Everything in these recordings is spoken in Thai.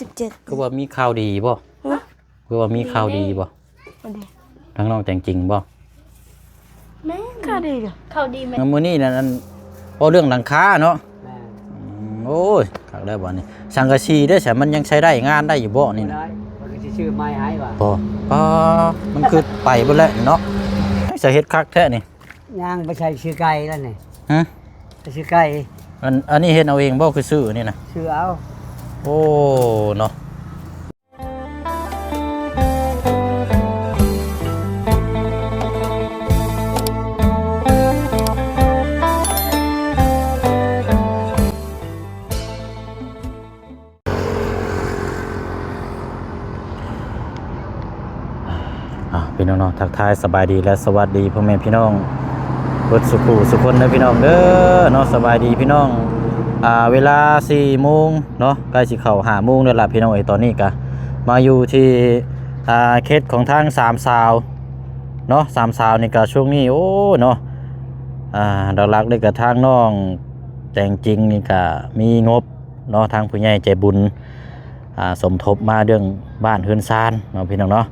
17คือว่ามีข่าวดีบ่คือว่ามีข่าวดีบ่ทั้งน้องแต่งจริงบ่แม่ข่าวดีเหรอข่าวดีแม่มื้อนี้นั่นพอเรื่องหลังคาเนาะโอ้ยคักได้บ่นี่สังกะสีเด้อใช่มันยังใช้ได้งานได้อยู่บ่นี่นะมันสิชื่อไม้หายว่ะบ่มันคือไปเบิดแล้วเนาะสิเฮ็ดคักแท้นี่ย่างไปใช้ชื่อไก่แล้วนี่ฮะชื่อไก่อันนี้เฮ็ดเอาเองบ่คือซื้อนี่นะชื่อเอาโอ้เนาะพี่น้องทักทายสบายดีและสวัสดีพ่อแม่พี่น้องรถสุขุสุคนนะพี่น้องเด้อเนาะสบายดีพี่น้องเวลา 4 โมงเนาะใกล้สิเข้า 5 โมงแล้วล่ะพี่น้องตอนนี้ก็มาอยู่ที่เขตของทางสามสาวเนาะสามสาวนี่ก็ช่วงนี้โอ้เนาะหลักๆเลยก็ทางน้องแต่งจริงนี่ก็มีงบเนาะทางผู้ใหญ่ใจบุญสมทบมาเรื่องบ้านเฮือนซานเนาะพี่น้องเนาะ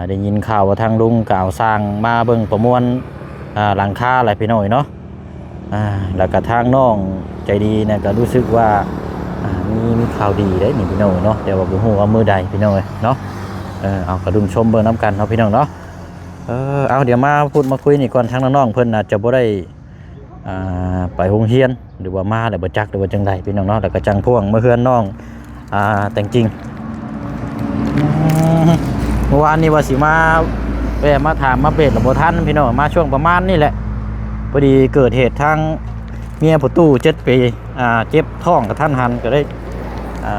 ได้ยินข่าวว่าทางลุงกล่าวสร้างมาเบิ่งประมวลหลังคาอะไรพี่น้อยเนาะแล้วก็ทางน้องใจดีเนี่ยก็รู้สึกว่ามีข่าวดีได้นี่พี่น้อยเนาะแต่ว่าบ่ฮู้ว่ามื้อใดพี่น้อยเนาะเอากระดุมชมเบิ่งน้ำกันเนาะพี่น้องเนาะเอาเดี๋ยวมาพูดมาคุยนี่ก่อนทางน้องๆเพิ่นอาจจะบ่ได้ไปโรงเรียนหรือว่ามาแล้วบ่จักหรือว่าจังไดพี่น้องเนาะแล้วก็จังพ่วงเมื่อเฮือนน้องแต่งจริงเมื่อวานนี้ว่าสิมาแวะมาถามมาเบ็ดหรือบ่ทันพี่น้องมาช่วงประมาณนี่แหละพอดีเกิดเหตุทางเมียผู้ตู้7 ปีเจ็บท้องกระทันหันก็ได้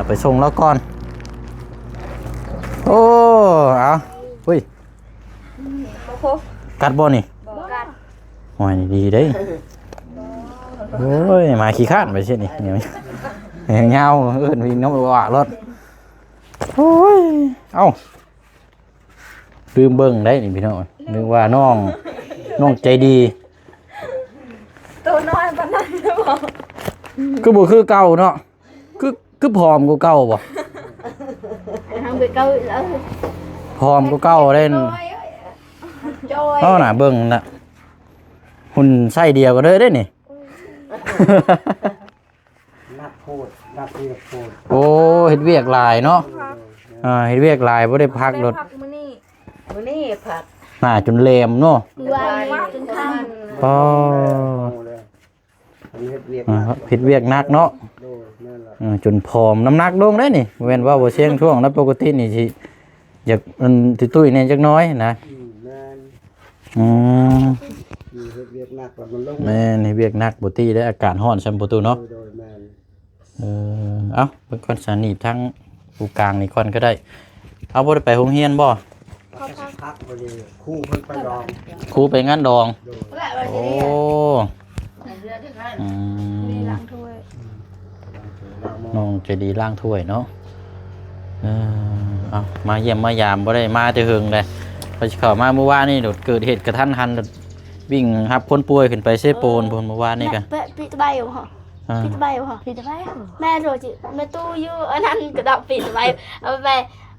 ไปส่งแล้วก่อนโอ้เอาอุ้ยกัดบ่นี่กัดโอ้ยดีเด้โอ้ยมาขี้ข้านไปเช่นนี่เงาเอิ้นวิ่งน้ำว่ารถโอ้ยเอ้าลืมเบิ่งได้นี่พี่น้องนึกว่าน้องใจดีตัวน้อยปานนั้นบ่คือบ่คือเก่าเนาะคือผอมกว่าเก่าบ่ทางไปเก่าแล้วผอมกว่าเก่าเล่นน่ะเบิ่งน่ะหุ่นไส้เดียวกันเลยได้นี่นักโพดนักเรียกโพดโอ้เฮ็ดเวียกหลายเนาะเฮ็ดเวียกหลายบ่ได้พักรถมื้อนี้พักน่าจนแหลมเนาะจนค่ำอ๋อเฮ็ดเวียกหนักเนาะจนผอมน้ำหนักลงได้นี่แม่นว่าบ่เสี่ยงช่วงแล้วปกตินี่สิอยากมันตุ้ยๆเนี่ยจักน้อยนะเฮ็ดเวียกหนักแล้วมันลงแม่นเฮ็ดเวียกหนักบ่ตีได้อากาศร้อนซ้ํประตูเนาะเอ้าเบิ่งก่อนสนีทั้งผู้กลางนี่ก่อนก็ได้เอาบ่ได้ไปโรงเรียนบ่พักบ่ได้ครูเพิ่นไปดองครูไปงานดองโอ้ล้างถ้วยน้องใจดีล้างถ้วยเนาะเอามาเยี่ยมมายามบ่ได้มาแต่หึงเลยพอสิเข้ามาเมื่อวานนี่เกิดเหตุกระทันหันวิ่งรับคนป่วยขึ้นไปเซโปนเมื่อวานนี่กันปิดใบอยู่เหรอปิดใบเหรอปิดใบแม่โรจิแม่ตู้อยู่อันนั้นก็ต้องปิดใบเอาไป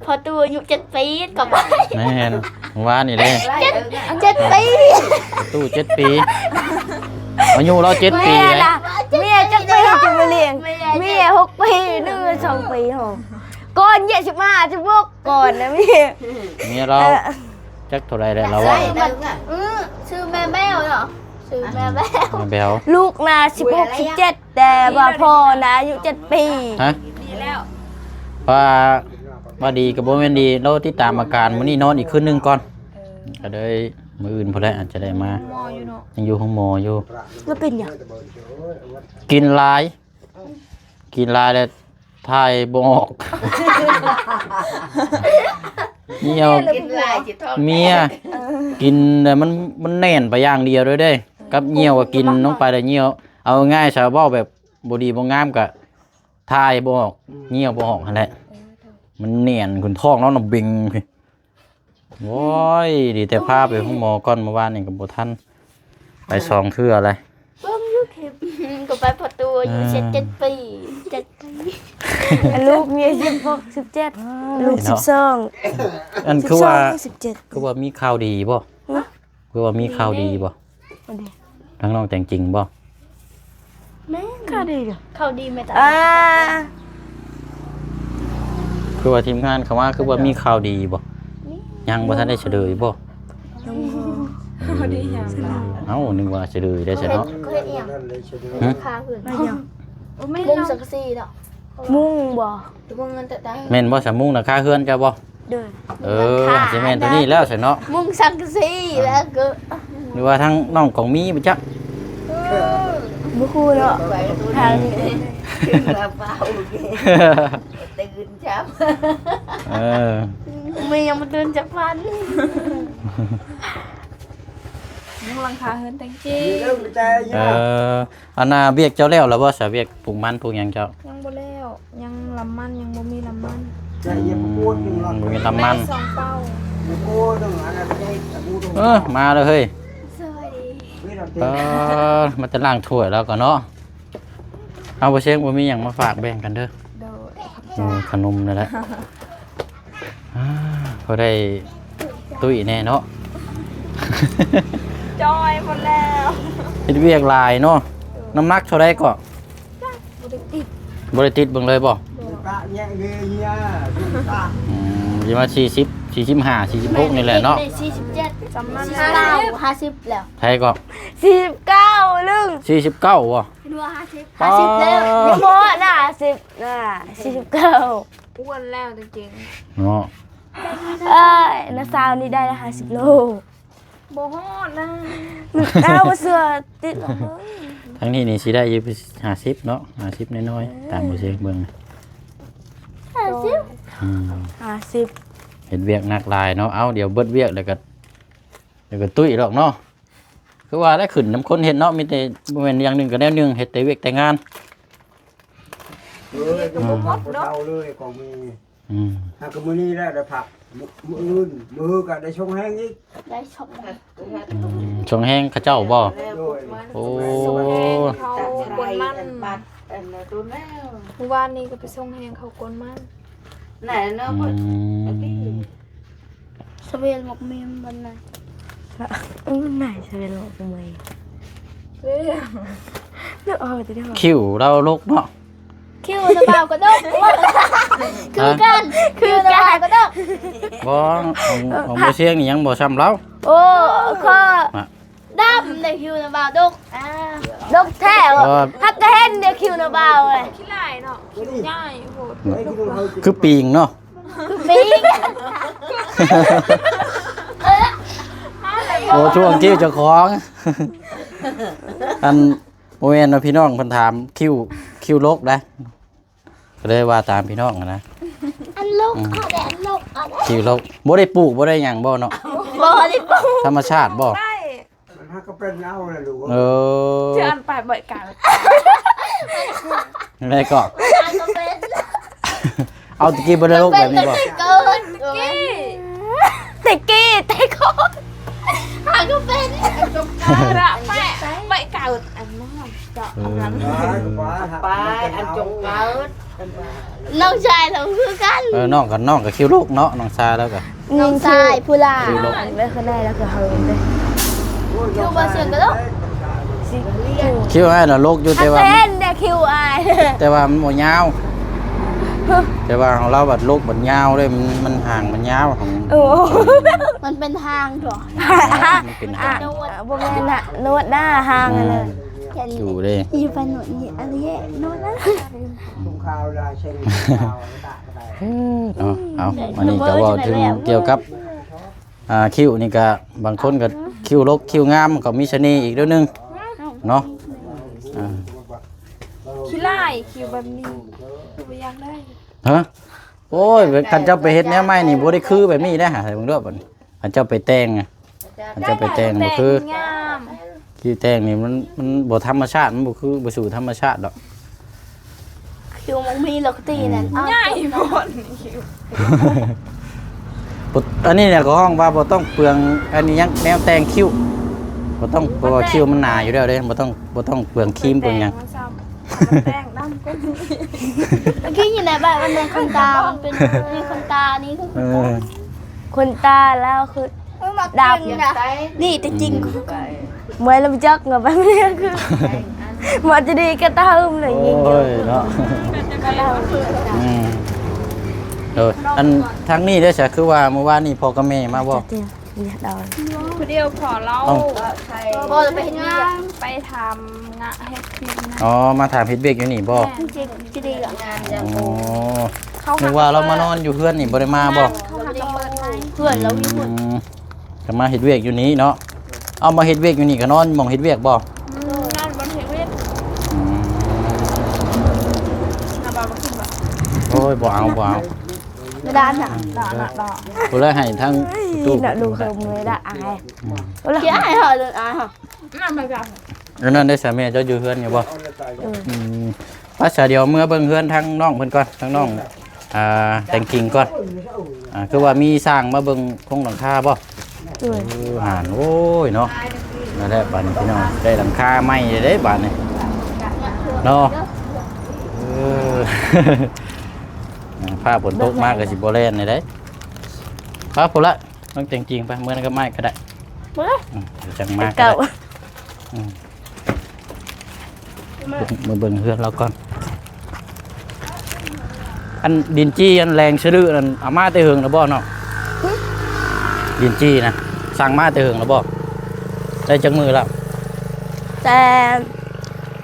พอตู้อยู่7 ปีก็ไปแม่นว่านี่เลย7 ปีตู้7 ปีอายุเรา7 ปีเลยเมีย7 ปีจะมาเลี้ยงเมีย6 ปีนึง2 ปีหรอก่อน25จะพวกก่อนนะเมียเราจักเท่าไรแล้วเราว่าชื่อแม่แมวเหรอชื่อแม่แมวลูกนะ16 17แต่ว่าพ่อนะอายุ7 ปีฮะว่าดีกับโบแมนดีเราติดตามอาการมื้อนี้นอนอีกคืนนึงก่อนก็เลยมื้ออื่นพุ่นแหละอาจจะได้มายังอยู่ห้องหมออยู่แล้วเป็นหยังกินหลายแล้วถ่ายบ่ออกเมียกินแต่มันแน่นไปอย่างเดียวด้วยเด้กับเหี่ยวก็กินน้องไปแต่เหี่ยวเอาง่ายชาวบ้านแบบบ่ดีบ่งามก็ถ่ายบ่ออกเหี่ยวบ่ออกนั่นแหละมันเนียนคุณท้องแล้วน่ะบิงโว้ยดีแต่พาไปห้องหมอก่อนเมื่อวานนี่ก็บ่ทันไป2 เทื่ออะไรก็ไปประตูอยู่7 ปี ลูกมี16 17ลูก12 อันคือว่า 17 คือว่ามีข่าวดีบ่คือว่ามีข่าวดีบ่ทั้งน้องแต่งจริงบ่ แม่ ก็ดีเด้อ เขาดีไหมตา คือว่าทีมงานเขาว่าคือว่ามีข่าวดีบ่ยังบ่ทันได้เฉลยบ่เอ้านึกว่าเฉลยได้ซะเนาะ ก็เฮ็ดอีหยัง นั่นเลยเฉย ฮะ คาหืน ไม่ยัง มุงสังกะสีเนาะ มุ่งบ่ มุงเงินแต่ได้ แม่นบ่สามุงน่ะค่าเฮือนจ้ะบ่ เด้อ สิแม่นตัวนี้แล้วซะเนาะ มุงสังกะสีแล้วก็ หรือว่าทั้งน้องของมีบ่จ๊ะ บ่ฮู้เนาะทางนี้ ตื่นจับ เออ มียังมาตื่นจากฟัน มุงหลังคาเฮิรนแตงจี มีเรื่องใจ เอ ยาก อันน่ะเวียกเจ้าแล้วล่ะบ่ซะเวียกปลูกมันปลูกหยังเจ้า ยังบ่แล้วยังลำมันยังบ่มีลำมัน ใจเย็นปวดหนึ่งหลอด บ่มีลำมัน สองเป้า ปวดหนึ่งอันนั้นใจปวดหนึ่ง มาเลยเฮ้ย สวัสดี นี่เราเต็ม มันจะล้างถ้วยแล้วก็เนาะเอาบ่เช็คบ่มีหยังมาฝากแบ่งกันเด้อ โดย ขนมนั่นแหละพอได้ตุ้ยแน่เนาะ จอยหมดแล้ว เฮ็ดเวียกหลายเนาะน้ำหนักเท่าใดก็ บ่ได้ติด บ่ได้ติดเบิ่งเลยบ่ กะแยะเงี้ยดูตา สิมา40 45 46นี่แหละเนาะ ได้47 จำนั่น 50แล้ว ไทยก็ 49ลึง 49บ่ ดู50แล้ว ยังบ่น่ะ10น่ะ49 อ้วนแล้วจริง เนาะ เอ้ยน้าสาวนี่ได้ละ50โล ๆบ่ฮอดนะ เอาเสื้อติดลงเลย ทั้งนี้นี่สิได้อยู่50เนาะ50น้อยๆตามบ่เช็คเบิ่ง 50 50 เฮ็ดเวียกหนักหลายเนาะเอาเดี๋ยวเบิดเวียกแล้วก็ตุ้ยหรอกเนาะคือว่าได้ขึ้นน้ำคนเฮ็ดเนาะมีแต่บ่แม่นอย่างหนึงก็แนวหนึงเฮ็ดแต่เวียกแต่งาน จะมาพักเราเลยของมี หากมือนี้ได้ได้ผักมืออื่นมือก็ได้ชงแห้งอีก ได้ชม ชงแห้งเขาเจ้าบ่ โดย โอ้ เขากวนมันเมื่อวานนี้ก็ไปส่งแหงเขากวนมัน สเวียนหมกมีมบันได ไหนจะเป็นโลกทำไม เอ้ย เลือกเอาไปได้หรอ คิวเราลกเนาะ คิวตะเบากระดกคือกันคือตะเบากระดก บ่ของบ่เสียงนี่ยังบ่ซ้ำเรา โอ้ข้อ ดำในคิวตะเบาดกดกแท้ฮักกะเห็นเดี๋ยวคิวนะบ่าวเลย ขี้ไหล่เนาะง่ายโหด ไอ้ที่เราเคย คือปีงเนาะ ปีก โอ้ช่วงคิวเจ้าของอันโมเมนต์พี่น้องเพิ่นถามคิวลกได้ก็เลยว่าตามพี่น้องนะ อันลกเอาแต่อันลกเอาแต่ คิวลกบ่ได้ปลูกบ่ได้หยังบ่เนาะ บ่ได้ปู ธรรมชาติบ่ ได้ มันฮักก็เป็นเอาเลยลูก เออ เชื่ออันไปบ่อยกัน อะไรก็ อันก็เป็น เอาตะกี้บ่ได้ลกแบบนี้บ่ เกิน ติกกี้ไตคอน อันก็เป็น ระแปะใบเก่าอันนั้นเจาะอันนั้น ไปอันจงเกิด น้องชายเราคือกัน น้องก็คิวลกเนาะน้องชายแล้วก็ น้องชายผู้ลา คิวลก ไม่เคยได้แล้วก็เฮิร์นเลย คิวบ่เสียงกระดก สิคิว คิวให้น่ะลกอยู่ ฮั แต่ ก ว่าก ะเห็นเดี๋ยวคิวอาย แต่ว่ามันบ่ยาวแต่ว่าของเราบัดลกบัดยาวเลยมันห่างมันยาวของ โอ้ มันเป็นทางถั่ว มันเป็น อ่ะ ห่าง บ่แม่นน่ะนวดหน้าห่างเลย อยู่เด้ อยู่ไปหนุนนี่อะไรแย่โน่นนั่น ทุ่งข้าวได้เช่นข้าวตากได้ เอาอันนี้ก็เว่าถึงเกี่ยวกับคิวนี่ก็บางคนก็คิวลกคิวงามก็มีเสน่ห์อีกเรื่องนึงเนาะอ่า ขี้ไล่คิวแบบนี้คือบ่อยากได้ ฮะโอ้ยคันเจ้าไปเฮ็ดแนวใหม่นี่บ่ได้คือแบบนี้ได้หาเบิ่งเด้อบัดนี้คันเจ้าไปแต่งอะคันเจ้าไปแต่งบ่คือ งาม คิวแต่งนี่มันบ่ธรรมชาติมันบ่คือบ่สู่ธรรมชาติดอก คิวมันมีหลอกตีนั่น ง่ายหมดคิว อันนี้เนี่ยก็ห้องว่าบ่ต้องเปลืองอันนี้ยังแนวแต่งคิ้วบ่ต้องเพราะว่าคิ้วมันหนาอยู่แล้วเด้บ่ต้องเปลืองครีมเปลืองหยัง แต่งน้ำก เมื่อกี้อยู่ในบ้านมันเป็นคนตา มันเป็นมีคนตานี่คือ เออ คนตาแล้วคือ ดำนะนี่แต่จริง เมื่อเราจักเงาไปไม่ได้คือมันจะดีก็ตาหึมเลยยิง โอ้ยเนาะอืมอันทางนี้ได้ใช่คือว่าเมื่อวานนี่พ่อกับแม่มาบ่ เดี๋ยวเนี่ยดอย ผู้เดียวขอเรา พอจะไปเห็นงาน ไปทำงานเฮ็ดครีมนะ อ๋อมาถามเฮ็ดเวียกอยู่นี่บ่ จริงจะดีอ่ะ อ๋อ เขา นึกว่าเรามานอนอยู่เพื่อนนี่บ่ได้มาบ่ เขาหักกระเปิดให้ เพื่อนเรามีคน ก็มาเฮ็ดเวียกอยู่นี้เนาะเอามาเฮ็ดเวียกอยู่นี่ก็นอนหม่องเฮ็ดเวียกบ่ นอนบนเทเวศนาบามาขึ้นแบบ โอ้ยบ่เอาบ่เอา ด้านอ่ะ ผู้เลยให้ทั้งตู้ น่ะดูเฮิมเลยละอาย เกี่ยให้เหรอเดินอายเหรอ น่ามาจับ แล้วนั่นได้สามีเจ้าอยู่เฮือนอยู่บ่ภาษาเดียวเมื่อเบิ่งเฮือนทั้งน้องเพิ่นก่อนทั้งน้องแต่งกิ่งก่อนคือว่ามีสร้างมาเบิ่งโครงหลังคาบ่หานโอ้ยเนาะนั่นแหละบัดนี้พี่น้องได้หลังคาใหม่ได้บัดนี้เนาะผ้าฝนตกมากก็สิบ่แล่นนี่ได้ฟ้าพุ่นละต้องแต่งกิ่งไปเมื่อนั้นก็ไม้ก็ได้เดี๋ยวจังมากก็ เก่า ได้มาเบิ่งเฮือนเราก่อนอันดินจี้อันแรงชื่อนั่นเอามาแต่เหิงแล้วบ่เนาะดินจี้นะสั่งมาแต่เหิงแล้วบ่ได้จักมือแล้ว แ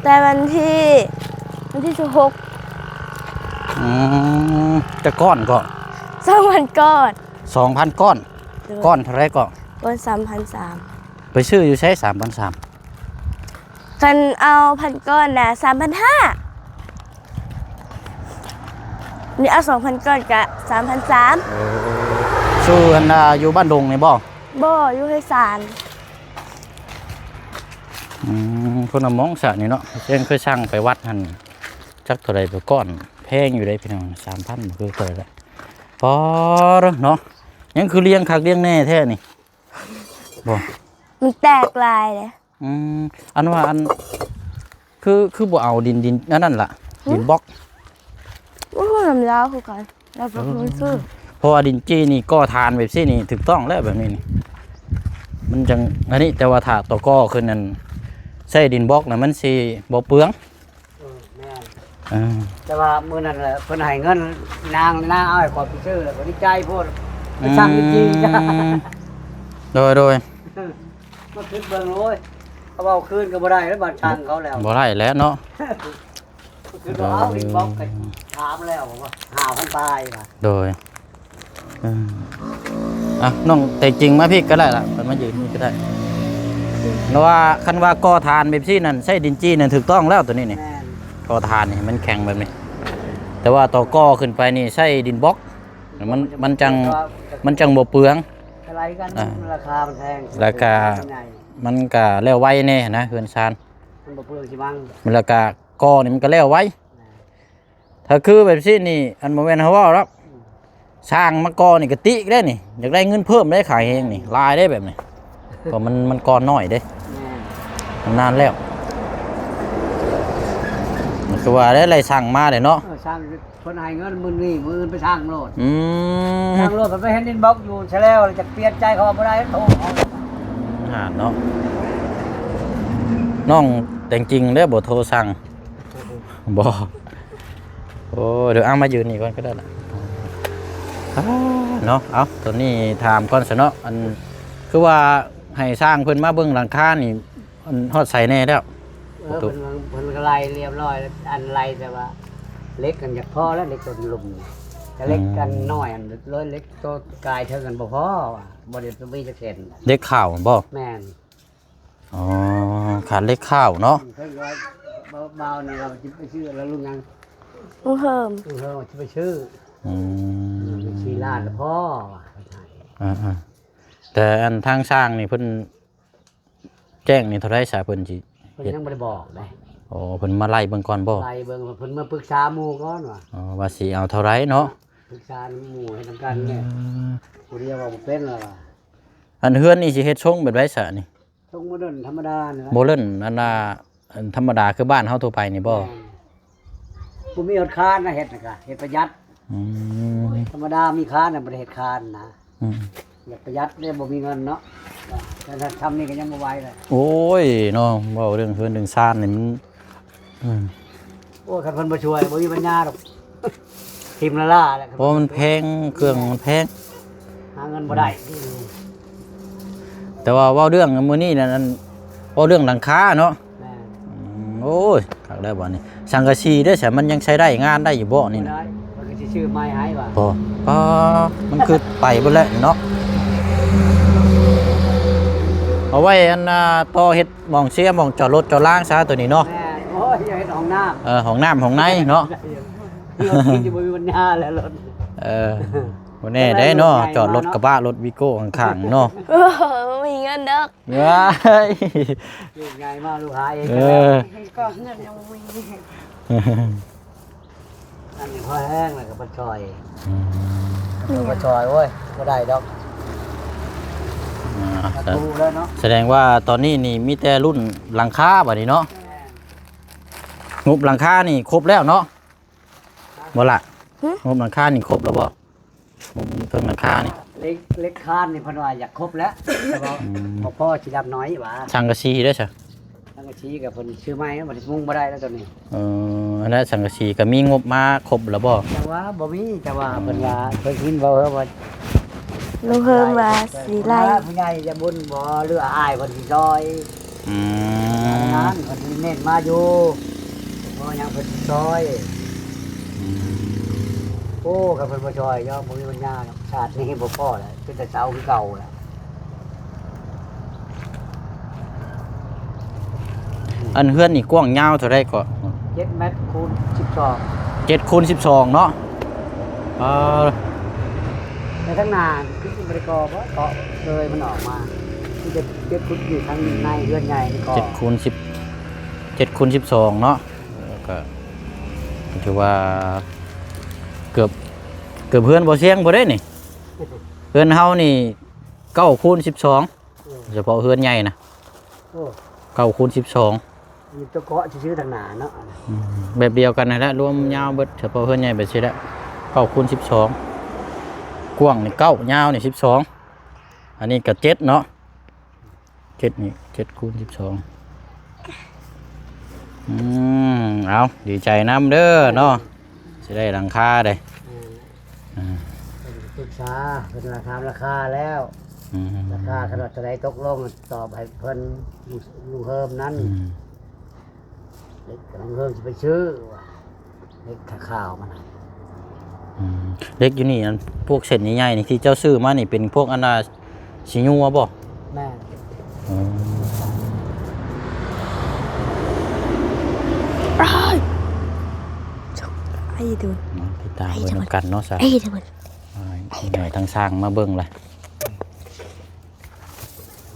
ต่วันที่16 จะก้อนก็ 2,000ก้อน 2,000 ก้อนก้อนเท่าไรก็ ก้อน3,300ไปซื้ออยู่ใช้3,300 คันเอา1,000ก้อนน่ะ3,500นี่เอา2,000ก้อนกะ3,300 ซื้ออันอยู่บ้านดงนี่บ่ บ่อยู่ให้สาร คนน่ะมองซะนี่เนาะเพิ่นเคยสั่งไปวัดหั่นจักเท่าไรไปก้อนแพงอยู่ได้พี่น้อง 3,000 บ่คือเท่าไรละพอเนาะยังคือเลี้ยงคักเลี้ยงแน่แท้นี่บ่ มันแตกลายเลย อันว่าอันคือบ่เอาดินนั่นล่ะดินบล็อก ว่าพวกน้ำยาวคือกันเราเป็นคนซื้อ เพราะว่าดินจี้นี่ก่อทานแบบซี่นี่ถูกต้องแล้วแบบนี้นี่มันจังอันนี้แต่ว่าถ้าต่อก่อขึ้นนั่นใช้ดินบล็อกน่ะมันสิบ่เปลือง แม่น อ่า แต่ว่ามื้อนั้นแหละเพิ่นให้เงินนางเอาให้ขอไปซื้อแล้วก็ดีใจโพดไปสั่งจริงๆจ้ะ โดย มาขึ้นเบิ่งโอ้ยเขาเอาคืนก็บ่ได้แล้วบัดช่างเขาแล้ว บ่ได้แล้วเนาะ คือเราเอาอีกบล็อกก็ถามแล้วบอกว่า5,000ปลายว่ะ โดยน้องแต่จริงมาพี่ก็ได้ล่ะมันมายืนนี่ก็ได้เพราะว่าคันว่าก่อทานแบบซี่นั่นใช้ดินจี้นั่นถูกต้องแล้วตัวนี้นี่ แม่น ก่อทานนี่มันแข็งแบบนี้ แต่ว่าต่อก่อขึ้นไปนี่ใช้ดินบล็อกมันจังบ่เปลือง อะไรกันราคามันแพง ราคา มันก็แล้วไว้แน่นะเฮือนซาน มันบ่เปลืองสิมั้ง มันราคาก่อนี่มันก็แล้วไว้ ถ้าคือแบบซี่นี่อันบ่แม่นเฮาเว้าแล้วสร้างมาก่อนี่ก็ติได้นี่อยากได้เงินเพิ่มได้ขายเองนี่ลายได้แบบนี้เพราะมันก่อน้อยเด้ แม่น มันนานแล้วมันคือว่าได้อะไรสั่งมาเลยเนาะ ช่างเพิ่นให้เงินมื้อนี้มื้ออื่นไปช่างโลด อืม ช่างโลดเพิ่นไปเห็นดินบล็อกอยู่ใช่แล้วจะเปลี่ยนใจเขาบ่ได้โทรเขา หาเนาะน้องแต่งจริงเด้อบ่โทรสั่งบ่โอ้เดี๋ยวเอามายืนนี่ก่อนก็ได้ล่ะเนาะเอาตัวนี้ถามก่อนซะเนาะอันคือว่าให้สร้างเพิ่นมาเบิ่งหลังคานี่อันฮอดใส่แน่แล้ว เพิ่นก็ไล่เรียบร้อยแล้วอันไล่แต่ว่าเล็กกันอยากพอแล้วเล็กตัวลุมจะเล็กกันน้อยอันเลยเล็กตัวกายเท่ากันบ่พอว่ะบ่ได้มีจักเส้น เล็กข้าวบ่ แม่น อ๋อขาดเล็กข้าวเนาะ เพิ่นว่าเบาๆนี่เราสิไปชื่อแล้วลุงยัง มึงเฮิม เฮาสิไปชื่อ อืม ชีลาดแล้วพ่อว่ะ แต่อันทางสร้างนี่เพิ่นแจ้งนี่เท่าไรสาเพิ่นสิ เพิ่นยังบ่ได้บอกเลย อ๋อเพิ่นมาไล่เบิ่งก่อนบ่ ไล่เบิ่งเพิ่นมาปรึกษาหมู่ก่อนว่ะ อ๋อว่าสิเอาเท่าไรเนาะ ปรึกษาหมู่ให้นำกันเนี่ยผู้เดียวว่าบ่เป็นแล้วว่ะ อันเฮือนนี่สิเฮ็ดชงแบบไรซะนี่ ต้องมาเดินธรรมดาเนี่ย บ่เล่นอันน่ะอันธรรมดาคือบ้านเฮาทั่วไปนี่บ่ บ่มีอดคานนะเฮ็ดน่ะก็เฮ็ดประหยัด อืม ธรรมดามีคานน่ะบ่ได้เฮ็ดคานนะ อืม อยากประหยัดเนี่ยบ่มีเงินเนาะแต่ถ้าทำนี่ก็ยังบ่ไหวเลย โอ้ยเนาะเว้าเรื่องเฮือนเรื่องซ่านนี่มันอืม โอ้ยคันเพิ่นบ่ช่วยบ่มีปัญญาดอกทิมละล่าแหละ เพราะมันแพงเครื่องมันแพง หาเงินบ่ได้ แต่ว่าเว้าเรื่องมื้อนี้นั่นเว้าเรื่องหลังคาเนาะ แม่ โอ้ยคักได้บ่นี่สังกะสีเด้อฉันมันยังใช้ได้งานได้อยู่บ่นี่ บ่ นะ ได้มันก็สิชื่อไม้ให้ว่า บ่ป้ามันคือไปเบิดแล้วเนาะเอาไว้อันต่อเฮ็ดหม่องเสียหม่องจอดรถจอดล่างซะตัวนี้เนาะ แม่โอ้ยอย่าเฮ็ดห้องน้ำ ห้องน้ำห้องในเนาะ รถกินอยู่บ่มีปัญญาแล้วรถ บ่แน่ได้เนาะจอดรถกระบะรถวิโก้ข้างๆเนาะ เออบ่มีเงินดอก ว้าย ลูกใหญ่มากลูกหาเอง เอ ก็ อ แล้ว ก็เงินยังบ่มี อันนี้พอแห้งแล้วก็บ่ช่อยบ่ช่อยโอ้ยบ่ได้ดอกประตูแล้วเนาะ แสดงว่าตอนนี้นี่มีแต่รุ่นหลังคาบัดนี้เนาะงบหลังคานี่ครบแล้วเนาะบ่ล่ะงบหลังคานี่ครบแล้วบ่งบเครื่องหลังคานี่ เล็กคานนี่เพิ่นว่าอยากครบแล้วแต่ว่าพ่อสิดับน้อยว่า สังกะสีเด้อจ้ะ ทั้งกะชี้กับเพิ่นชื่อไม้บ่ได้มุงบ่ได้แล้วตอนนี้ อันนั้นสังกะสีก็มีงบมาครบแล้วบ่ แต่ว่าบ่มีแต่ว่าเพิ่นว่าเพิ่นคิดเว้าว่า ลุงเพิ่มว่าสิไล่ ผู้ใหญ่จะบุญบ่หรืออายเพิ่นสิซอย อื งาน ม เพิ่นสิเน้นมาอยู่บ่หยังเพิ่นสิซอยโอ้กับเพิ่นบ่ซอยยอมบ่มีปัญญาหรอกชาตินี้บ่พอแล้วเป็นแต่เช้าคือเก่าแล้ว อันเฮือนนี่กว้างยาวเท่าไรก็ 7 เมตรคูณ 7คูณ12เนาะ12ในทั้งหน้าคือสิบ่ได้ก่อบ่เกาะเลยมันออกมาที่จะเก็บคุดอยู่ทางในเรือนใหญ่นี่ก่อ 7คูณ10 7คูณ12เนาะก็ถือว่าเกือบเพื่อนบ่เสียงบ่ได้นี่เพื่อนเฮานี่9คูณ12เฉพาะเฮือนใหญ่นะ โอ้ 9คูณ12 มีตัวเกาะชื่อๆทางหน้าเนาะ แบบเดียวกันนั่นแหละรวมยาวเบิดเฉพาะเฮือนใหญ่แบบนี้แหละ9คูณ12กว้างนี่9ยาวนี่12อันนี้ก็7เนาะ7นี่7คูณ12เอาดีใจนำเด้อเนาะสิได้หลังคาได้ ปรึกษาเพิ่นว่าถามราคาแล้วราคาขนาดเท่าใดตกลงตอบให้เพิ่นลุงเฮิมนั้นเด็กลุงเฮิมสิไปซื้อว่าเด็กข่าวมันน่ะ เล็กอยู่นี่อันพวกเส้นใหญ่ๆนี่ที่เจ้าซื้อมานี่เป็นพวกอันน่ะสิญัวบ่ แม่ ไอ้ดู ติดตามเบิ่งนำกันเนาะซะ ไอ้ดู หน่อยทางสร้างมาเบิ่งเลย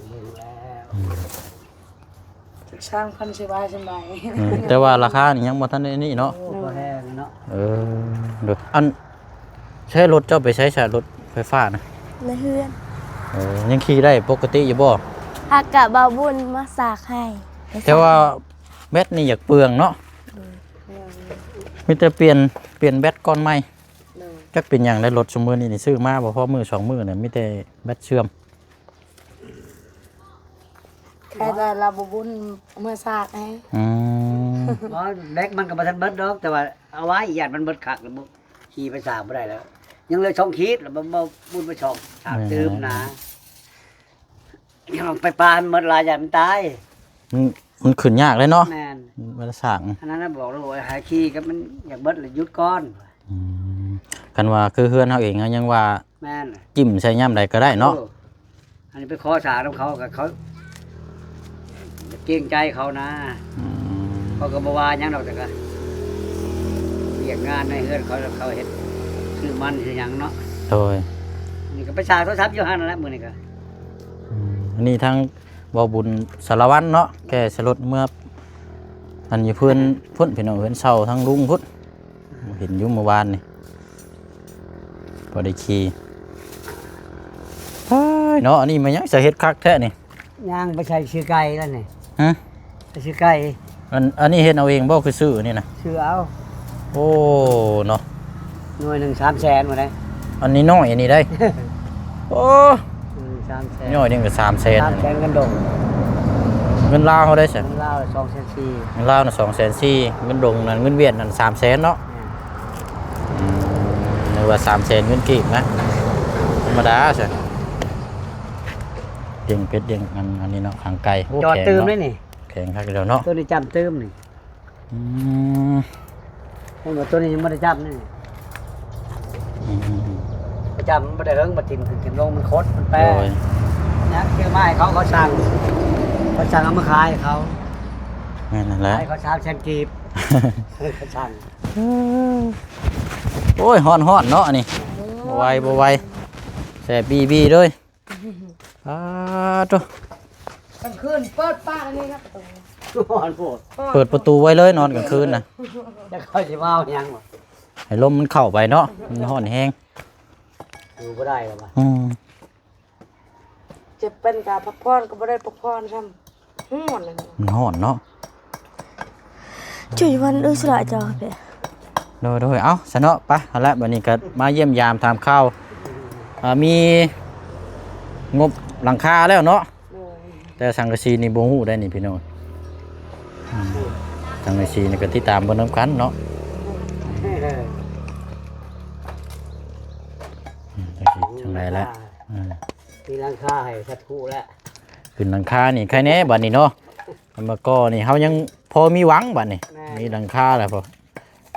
เบิ่งแล้ว สร้างพันธุ์สบายสบาย แต่ว่าราคานี่ยังบ่ทันได้นี่เนาะ โอ้บ่แห้งเนาะ เดี๋ยวอันใช้รถเจ้าไปใช้รถไฟฟ้านะ ในเฮือน ยังขี่ได้ปกติอยู่บ่ อากะเบาบุญมาสากให้ แต่ว่าแบตนี่อยากเปลืองเนาะมีแต่เปลี่ยนแบตก่อนใหม่จักเป็นหยังได้รถซุมื้อนี้นี่ซื้อมาบ่พอมื้อ2มื้อน่ะมีแต่แบตเชื่อม แค่แต่เราบบุญเมื่อสากให้ อ๋อเด็กมันก็บ่ทันเบิดดอกแต่ว่าเอาไว้ญาติมันเบิดคักแล้วบ่ขี่ไปสร้างบ่ได้แล้ว ยังเหลือช่องขีดแล้วบ่บุญไปช่องฉากตืมนะยังลงไปปานหมดหลายญาติมันตาย มันขึ้นยากเลยเนาะ แม่น มันสร้าง อันนั้นน่ะบอกแล้วว่าหาขี้ก็มันอยากเบิดเลยหยุดก่อน กันว่าคือเฮือนเฮาเองยังว่า แม่น จิ้มใส่ยามใดก็ได้เนาะ อออันนี้ไปขอสารของเขากับเขาเกรงใจเขานะเขาก็บ่ว่าหยังดอกแต่ก็เรียกงานในเฮือนเขาเฮ็ดซื้อมันซื้อหยังเนาะ โดย นี่ก็ไปสร้างโทรศัพท์อยู่หั่นนั่นแหละมื้อนี้ก็ อันนี้ทั้งบ่บุญสารวัตรเนาะแกสลดเมื่ออันอยู่เพิ่นพี่น้องเพิ่นเซาทั้งลุงพุ่นเห็นอยู่เมื่อวานนี่พอได้ขี่เนาะอันนี้มันยังจะเฮ็ดคักแท้นี่ ย่างไปใช้ชื่อไก่แล้วนี่ ฮะ ไปชื่อไก่ อันนี้เฮ็ดเอาเองบ่คือซื้อนี่นะ ชื่อเอา โอ้เนาะ หน่วยหนึ่ง300,000หมดเลย อันนี้น้อยอันนี้ได้ โอ้ 300,000 น้อยนี่ก็300,000 300,000กันดง เงินลาวเขาได้ใช่ เงินลาว2,400,000 เงินลาวน่ะ240,000เงินดงนั่นเงินเวียดนั่น300,000เนาะนึกว่า300,000เงินกีบนะธรรมดาใช่เดียงเป็ดเดียงอันนี้เนาะหางไก่โ จอด แข็ง ตืม เนาะ ได้นี่ แข็งคักเดียวเนาะ ตัวนี้จำตืมนี่ อืม ผมว่าตัวนี้ยังไม่ได้จำนี่จำไม่ได้เฮิงมาทิมขึ้นทิมลงมันคดมันแปร โอ้ย นะเกี่ยวไม้เขาสั่งเอามาขายเขา นั่นแหละ ขายเขา300,000กีบเขาสั่ง โอ้ยฮ้อนเนาะอันนี้บ่ไหวแซ่บบีเลยตัว กลางคืนเปิดป้าอันนี้ครับประตู อ่อนโพด เปิดประตูไว้เลยนอนกลางคืนน่ะ แล้วเขาจะมาเอาหยังบ่ ให้ลมมันเข้าไปเนาะมันฮ้อนแฮง อยู่บ่ได้หรอวะ เจ็บเป็นกาพักผ่อนก็บ่ได้พักผ่อนซ้ำหมดเลย มันฮ้อนเนาะ จุยวันอื้อสละจอเด้ โดยเอ้าซะเนาะไปเอาละบัดนี้ก็มาเยี่ยมยามถามข่าวมีงบหลังคาแล้วเนาะแต่สังกะสีนี่บ่ฮู้ได้นี่พี่น้องสังกะสีนี่ก็ติดตามเบิ่งนำกันเนาะจังไดแล้ว มีหลังคาให้ทัดหูแล้ว ขึ้นหลังคานี่ใครแน่บัดนี้เนาะมาก็นี่เฮายังพอมีหวังบัดนี้มีหลังคาแล้วพอ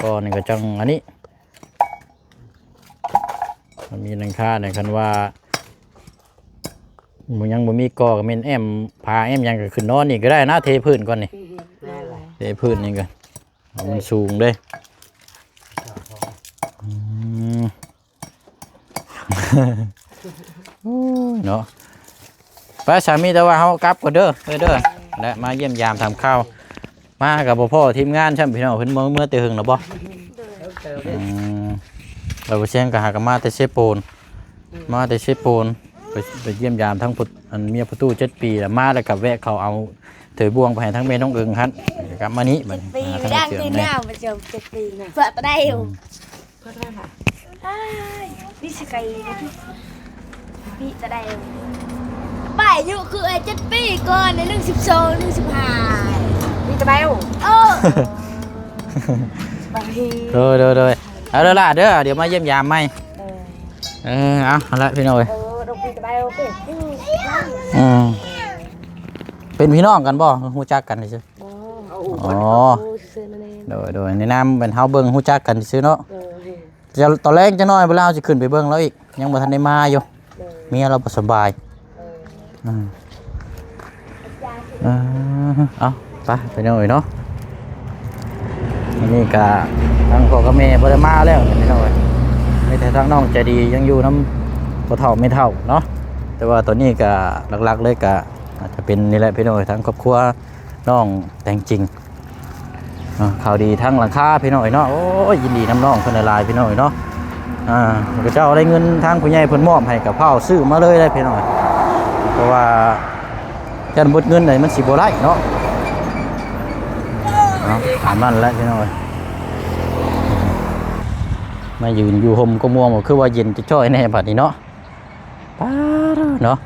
ก็นี่ก็จังอันนี้มันมีหลังคาเนี่ยคันว่ามันยังบ่มีกอก็แม่นแอมพาแอมยังก็ขึ้นนอนนี่ก็ได้นะเทพื้นก่อนนี่ แม่ไร เทพื้นนี่ก็เอามันสูงเด้เนาะไปสามีแต่ว่าเฮากลับก่อนเด้อเด้อและมาเยี่ยมยามทำข้าวมากับพ่อทีมงานช่างพี่น้องเพิ่นเมื่อแต่หึงแล้วบ่เราไปเชียงกับหากมาแต่เชฟโปนมาแต่เชฟโปนไปเยี่ยมยามทั้งอันเมียประตู7 ปีแล้วมาแล้วกับแวะเขาเอาเถยบ่วงไปให้ทั้งแม่น้องเอิงครับกลับมานี้บัด ปีไม่ได้ตีหน้ามาเจอ7 ปีนะเปิดได้อยู่ เปิดได้ค่ะ นี่สกายพี่จะได้บ่ายอยู่คือ7 ปีก่อนในเรื่อง12เรื่อง15 นี่จะไปเอา ไป โดยเอาเด้อล่ะเด้อเดี๋ยวมาเยี่ยมยามใหม่เอาละพี่น้อย ดอกพี่จะไปเอาเป็น เป็นพี่น้องกันบ่ฮู้จักกันซื่ออ๋อโดยในนามเป็นเฮาเบิ่งฮู้จักกันซื่อเนาะจะตอนแรกจะน้อยเวลาเราสิขึ้นไปเบิ่งแล้วอีกยังบ่ทันได้มาอยู่เมียเราบ่สบายเอาไปหน่อยเนาะอันนี้ก็ทางพ่อกับแม่บ่ได้มาแล้วพี่น้อยมีแต่ทางน้องใจดียังอยู่นำบ่เฒ่าไม่เฒ่าเนาะแต่ว่าตอนนี้ก็หลักๆเลยก็อาจจะเป็นนี่แหละพี่น้อยทั้งครอบครัวน้องแต่งจริงข่าวดีทั้งหลังคาพี่น้อยเนาะโอ้ยยินดีน้ำน้องเพิ่นหลายพี่น้อยเนาะก็เจ้าได้เงินทางผู้ใหญ่เพิ่นมอบให้กับเผาซื้อมาเลยได้พี่น้อยเพราะว่าจันบดเงินไหนมันสิบ่ได้เนาะถามนั่นแหละพี่น้อยมายืนอยู่ห่มก็ม่วงบ่คือว่าเย็นจะจ้อยแน่บัดนี้เนาะป้าเนาะ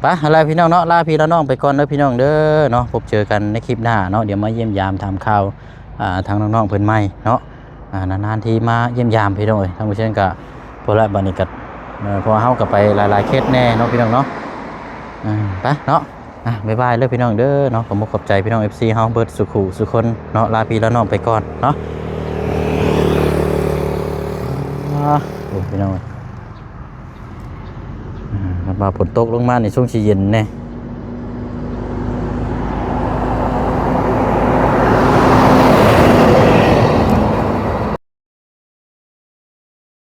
ไปอะไรพี่น้องเนาะลาพี่ละน้องไปก่อนเด้อพี่น้องเด้อเนาะพบเจอกันในคลิปหน้าเนาะเดี๋ยวมาเยี่ยมยามทำข่าวทางน้องๆเพิ่นใหม่เนาะนานๆทีมาเยี่ยมยามพี่น้องทางผู้เชี่ยวชาญก็พอละบัดนี้ก็พอเฮาก็ไปหลายๆเคสแน่เนาะพี่น้องเนาะไปเนาะบ๊ายบายเลยพี่น้องเด้อเนาะขอบใจพี่น้อง FC เฮาเบิดสุขุสุคนเนาะลาพี่ละน้องไปก่อนเนาะพี่น้องมาฝนตกลงมาในช่วงเย็นแน่